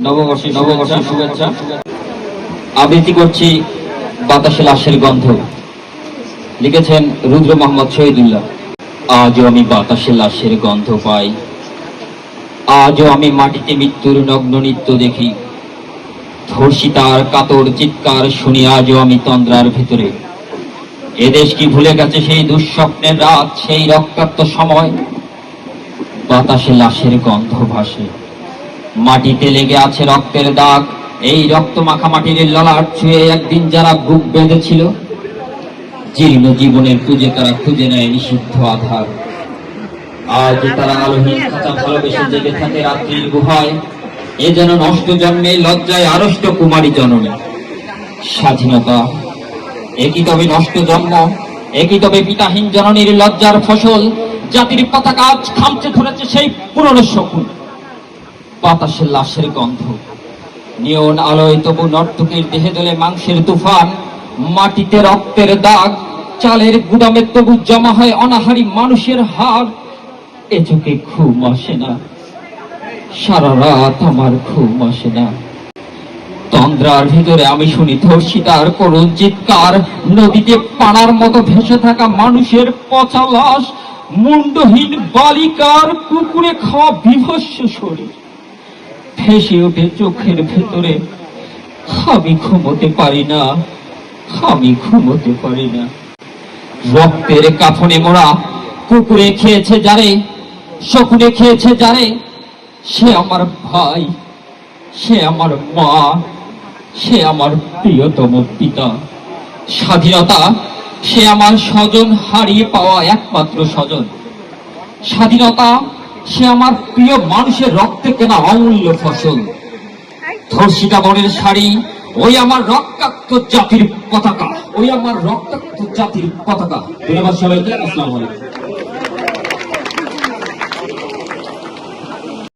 নববর্ষের শুভেচ্ছা। আবৃত্তি করছি বাতাসে লাশের গন্ধ। লিখেছেন রুদ্র মোহাম্মদ শহীদুল্লাহ। আজও আমি বাতাসে লাশের গন্ধ পাই, আজও আমি মাটিতে মৃত্যুর নগ্ন নৃত্য দেখি। ধর্ষিতার কাতর চিৎকার শুনি আজও আমি তন্দ্রার ভেতরে। এদেশ কি ভুলে গেছে সেই দুঃস্বপ্নের রাত, সেই রক্তাক্ত সময়? বাতাসে লাশের গন্ধ ভাসে, মাটিতে লেগে আছে রক্তের দাগ। এই রক্ত মাখা মাটির ললাট ছুঁয়ে একদিন যারা বুক বেঁধেছিল, জীর্ণ জীবনের খুঁজে তারা খুঁজে নেয় নিষিদ্ধ আধার। আজ তারা আলোহীন খাঁচা ভালোবেসে জেগে থাকে রাত্রির গুহায়। এ যেন নষ্ট জন্মে লজ্জায় আড়ষ্ট কুমারী জননী। স্বাধীনতা একই তবে নষ্ট জন্ম, একই তবে পিতাহীন জননীর লজ্জার ফসল। জাতির পতাকা আজ খামচে ধরেছে সেই পুরনো শকুন। বাতাসে লাশের গন্ধ, নিয়ন আলোয় তবু নর্তকীর দেহে দোলে মাংসের তুফান। মাটিতে রক্তের দাগ, চালের গুদামে তবু জমা হয় অনাহারী মানুষের হাড়। এ চোখে ঘুম আসে না, সারা রাত আমার ঘুম আসে না। তন্দ্রার ভিতরে আমি শুনি ধর্ষিতার করুণ চিৎকার। নদীতে পানার মতো ভেসে থাকা মানুষের পচা লাশ, মুন্ডহীন বালিকার কুকুরে খাওয়া বিভৎস শরীর ভেসে ওঠে চোখের ভেতরে। আমি ঘুমোতে পারি না, আমি ঘুমোতে পারি না। রক্তের কাফনে মোড়া কুকুরে খেয়েছে যারে, শকুনে খেয়েছে যারে, সে আমার ভাই, সে আমার মা, সে আমার প্রিয়তম পিতা। স্বাধীনতা সে আমার স্বজন হারিয়ে পাওয়া একমাত্র স্বজন। স্বাধীনতা সে আমার প্রিয় মানুষের রক্তে কেনা অমূল্য ফসল। ধর্ষিতা বনের শাড়ি ওই আমার রক্তাক্ত জাতির পতাকা, ওই আমার রক্তাক্ত জাতির পতাকা। ধন্যবাদ সবাইকে। আসসালামু আলাইকুম।